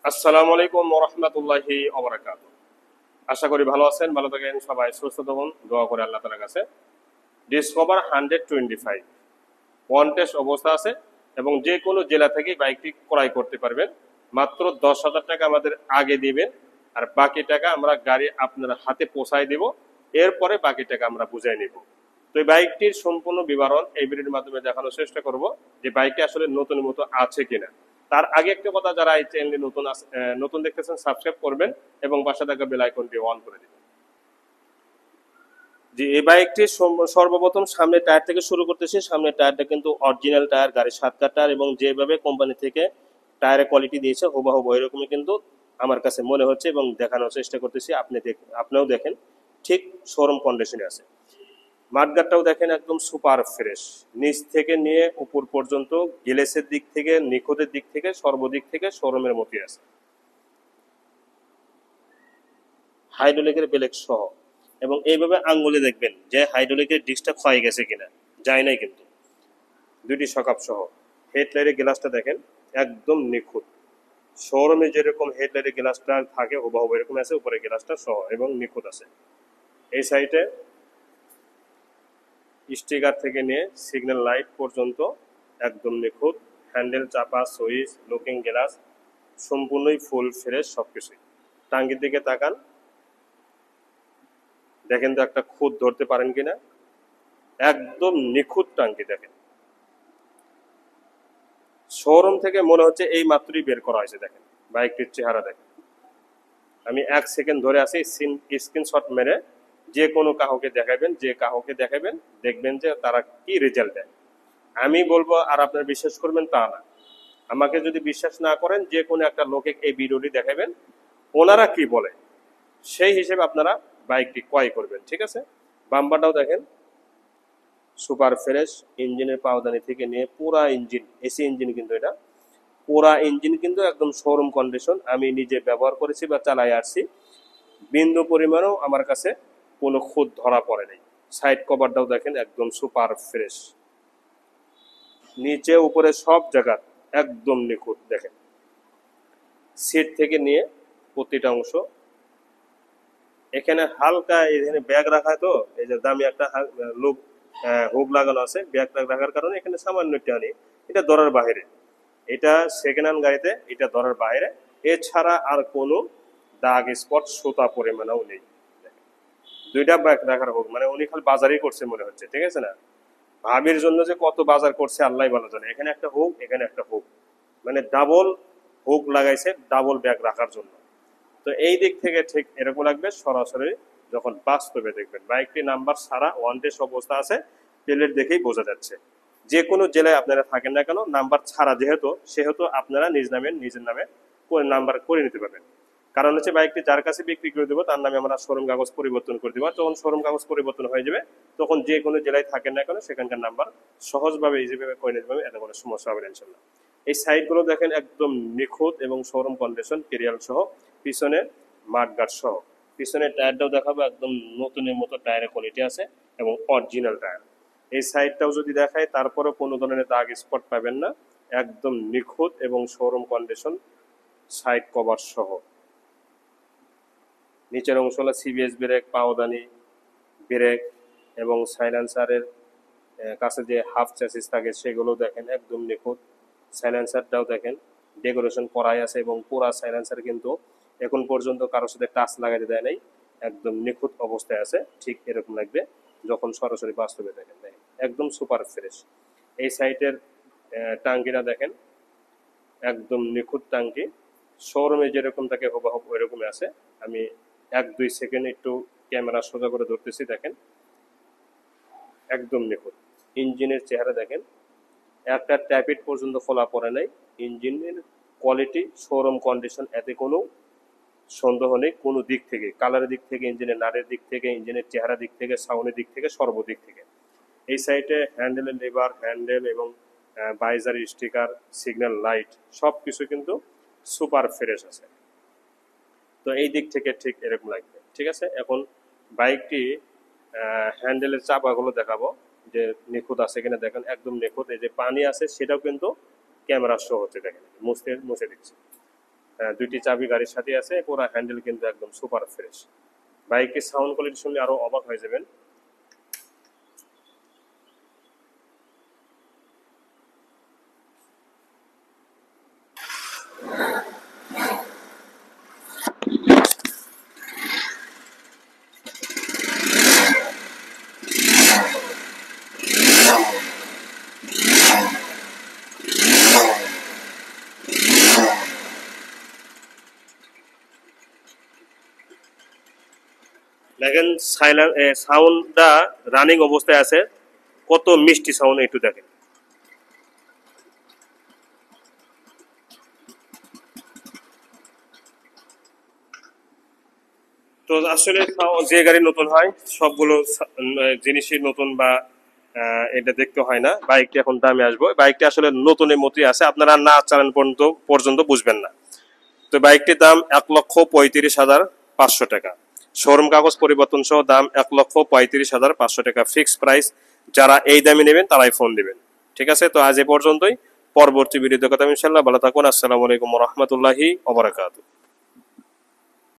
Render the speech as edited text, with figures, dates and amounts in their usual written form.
আসসালামু আলাইকুম ওয়া রাহমাতুল্লাহি ওয়া বারাকাতুহু। আশা করি ভালো আছেন, ভালো থাকেন, সবাই সুস্থ থাকুন, দোয়া করে আল্লাহ তাআলার কাছে। ডিসকভার 125 ওয়ান টেস্ট অবস্থা আছে এবং যে কোনো জেলা থেকে বাইকটি ক্রয় করতে পারবেন। মাত্র 10,000 টাকা আমাদের আগে দিবেন, আর বাকি টাকা আমরা গাড়ি আপনার হাতে পৌঁছায় দেব। এরপরে বাকি টাকা আমরা বুঝাই নেব। তো এই বাইকটির সম্পূর্ণ বিবরণ এই ভিডিওর মাধ্যমে দেখানোর চেষ্টা করব যে বাইকটি আসলে নতুন মতো আছে কিনা। তার আগে একটা কথা, যারা এই চ্যানেলে নতুন দেখতেছেন সাবস্ক্রাইব করবেন এবং পাশে থাকা বেল আইকনটি অন করে দিবেন। যে এই বাইকটি সর্বপ্রথম সামনের টায়ার থেকে শুরু করতেছি। সামনের টায়ারটা কিন্তু অরিজিনাল টায়ার, গাড়ির 7 টায়ার, এবং যেভাবে কোম্পানি থেকে টায়ারের কোয়ালিটি দিয়েছে হুবহু এরকমই কিন্তু আমার কাছে মনে হচ্ছে এবং দেখানোর চেষ্টা করতেছি। আপনিও দেখেন ঠিক শোরুম কন্ডিশনে আছে। মাঠগাটটাও দেখেন একদম সুপার ফ্রেশ, নিচ থেকে নিয়ে উপর পর্যন্ত গ্লেসের দিক থেকে নিখুঁতের দিক থেকে সর্বদিক থেকে শোরুমের মতোই আছে। হাইড্রোলিকের ব্রেক সহ, এবং এইভাবে আঙ্গুলে দেখবেন যে হাইড্রোলিকের ডিস্কটা ক্ষয়ে গেছে কিনা, যায় নাই কিন্তু। দুইটি সকাপ সহ হেডলাইটের গ্লাসটা দেখেন একদম নিখুঁত। শোরুমে যেরকম হেডলাইটের গ্লাসটা থাকে হুবহু এরকম আছে, উপরে গ্লাসটা সহ এবং নিখুঁত আছে। এই সাইডে স্টিকার থেকে নিয়ে সিগন্যাল লাইট পর্যন্ত একদম নিখুঁত। হ্যান্ডেল, চাপা, সুইচ, লুকিং গ্লাস সম্পূর্ণই ফুল ফ্রেশ সবকিছুই। টাঙ্গির দিকে তাকান, দেখেন তো একটা খুঁত ধরতে পারেন কিনা, একদম নিখুঁত টাঙ্কি দেখেন। শোরুম থেকে মনে হচ্ছে এই মাত্রই বের করা হয়েছে। দেখেন বাইকটির চেহারা দেখেন। আমি 1 সেকেন্ড ধরে আছি, স্ক্রিনশট মেরে যে কোনো কাউকে দেখাবেন, দেখবেন যে তারা কি রেজাল্ট দেয়। আমি বলবো আর আপনারা বিশ্বাস করবেন তা না। আমাকে যদি বিশ্বাস না করেন, যে কোনো একটা লোকে এই ভিডিওটি দেখাবেন, ওনারা কি বলে সেই হিসেবে আপনারা বাইকটি ক্রয় করবেন, ঠিক আছে। বাম্পারটাও দেখেন সুপার ফ্রেশ, ইঞ্জিনের পাওদানি থেকে নিয়ে পুরা ইঞ্জিন, এসি ইঞ্জিন কিন্তু এটা, পুরা ইঞ্জিন কিন্তু একদম শোরুম কন্ডিশন। আমি নিজে ব্যবহার করেছি বা চালাই আসছি, বিন্দু পরিমাণও আমার কাছে কোনো খুঁত ধরা পড়ে নাই। সাইড কভারটাও দেখেন একদম সুপার ফ্রেশ, নিচে উপরে সব জায়গা একদম নিখুঁত দেখেন। সিট থেকে নিয়ে প্রতিটা অংশ, এখানে হালকা এখানে ব্যাগ রাখা, তো এই যে দামি একটা লুক হুক লাগানো আছে, ব্যাগ রাখার কারণে এখানে সামান্য টানি, এটা ধরার বাইরে। এটা সেকেন্ড হ্যান্ড গাড়িতে এটা ধরার বাইরে। এছাড়া আর কোনো দাগ স্পট সুতা পরিমাণেও নেই। দুইটা ব্যাগ রাখার হোক, মানে উনি খালি বাজারই করছে মনে হচ্ছে, ঠিক আছে না। ভাবির জন্য যে কত বাজার করছে আল্লাহ ভালো জানে। এখানে একটা হুক, এখানে একটা হুক, মানে ডাবল হুক লাগাইছে ডাবল ব্যাগ রাখার জন্য। তো এই দিক থেকে ঠিক এরকম লাগবে সরাসরি যখন বাস্তবে দেখবেন। বাইকটি নাম্বার ছাড়া ওয়ান টেস্ট অবস্থা আছে, প্লেট দেখেই বোঝা যাচ্ছে। যে কোনো জেলায় আপনারা থাকেন না কেন, নাম্বার ছাড়া সেহেতু আপনারা নিজের নামে নাম্বার করে নিতে পারবেন। কারণ হচ্ছে বাইকটি যার কাছে বিক্রি করে দেবো তার নামে আমরা শোরুম কাগজ পরিবর্তন করে দেবো। যখন শোরুম কাগজ পরিবর্তন হয়ে যাবে, তখন যে কোনো জেলায় থাকেন না কেন সেখানকার নাম্বার সহজভাবে ইজিভাবে করে নিতে পারবে, এত কোনো সমস্যা হবে না ইনশাল্লাহ। এই সাইডগুলো দেখেন একদম নিখুঁত এবং শোরুম কন্ডিশন, কেরিয়াল সহ, পিছনে মাঠগার্ড সহ। পিছনের টায়ারটাও দেখাবো একদম নতুনের মতো টায়ারের কোয়ালিটি আছে এবং অরিজিনাল টায়ার। এই সাইডটাও যদি দেখায় তারপরেও কোনো ধরনের দাগ স্পট পাবেন না, একদম নিখুঁত এবং শোরুম কন্ডিশন, সাইড কভার সহ। নিচের অংশ হলো সিবিএস ব্রেক, পাওদানি ব্রেক এবং সাইলেন্সারের কাছে যে হাফ চ্যাসিস থাকে সেগুলো দেখেন একদম নিখুঁত। সাইলেন্সারটাও দেখেন ডেকোরেশন করাই আছে এবং পুরা সাইলেন্সার কিন্তু এখন পর্যন্ত কারোর সাথে টাচ লাগাতে দেয় নাই, একদম নিখুঁত অবস্থায় আছে। ঠিক এরকম লাগবে যখন সরাসরি বাস্তবে দেখেন, একদম সুপার ফ্রেশ। এই সাইটের টাঙ্কিটা দেখেন একদম নিখুঁত টাঙ্কি, শোরুমে যেরকম থাকে হুবহু ওইরকমই আছে। আমি 1-2 সেকেন্ড একটু ক্যামেরা সোজা করে ধরতেছি, দেখেন একদম নিখুঁত। ইঞ্জিনের চেহারা দেখেন, একটা ট্যাপিট পর্যন্ত খোলা পড়ে নাই। ইঞ্জিনের কোয়ালিটি শোরুম কন্ডিশন, এতে কোনো সন্দেহ নেই কোনো দিক থেকে, কালারের দিক থেকে, ইঞ্জিনের নাড়ের দিক থেকে, ইঞ্জিনের চেহারা দিক থেকে, সাউন্ডের দিক থেকে, সর্বদিক থেকে। এই সাইডে হ্যান্ডেলের লিভার, হ্যান্ডেল এবং বাইজার স্টিকার, সিগন্যাল লাইট সব কিছু কিন্তু সুপার ফ্রেশ আছে। তো এই দিক থেকে ঠিক এরকম লাগবে, ঠিক আছে। এখন বাইকটি হ্যান্ডেলের চাপাগুলো দেখাবো যে নিখুঁত আছে কিনা। দেখেন একদম নিখুঁত। এই যে পানি আছে সেটাও কিন্তু ক্যামেরা শো হচ্ছে, দেখেন মুছে দিচ্ছি। দুইটি চাবি গাড়ির সাথে আছে, পুরো হ্যান্ডেল কিন্তু একদম সুপার ফ্রেশ। বাইকের সাউন্ড কোয়ালিটি শুনলে আরো অবাক হয়ে যাবেন। দেখেন সাউন্ডটা রানিং অবস্থায় আছে, কত মিষ্টি সাউন্ড একটু দেখেন। তো আসলে যে গাড়ি নতুন হয় সবগুলো জিনিসই নতুন বা এটা দেখতে হয় না। বাইকটি এখন দামে আসবো, বাইকটি আসলে নতুনের মতোই আছে, আপনারা না চালান পর্যন্ত বুঝবেন না। তো বাইকটির দাম ১,৩৫,৫০০ টাকা, শোরুম কাগজ পরিবর্তন সহ দাম ১,৩৫,৫০০ টাকা ফিক্সড প্রাইস। যারা এই দামে নেবেন তারাই ফোন দিবেন। ঠিক আছে, তো আজ এ পর্যন্তই। পরবর্তী ভিডিওতে কথা ইনশাল্লাহ। ভালো থাকুন। আসসালামু আলাইকুম ওয়া রাহমাতুল্লাহি ওয়া বারাকাতুহু।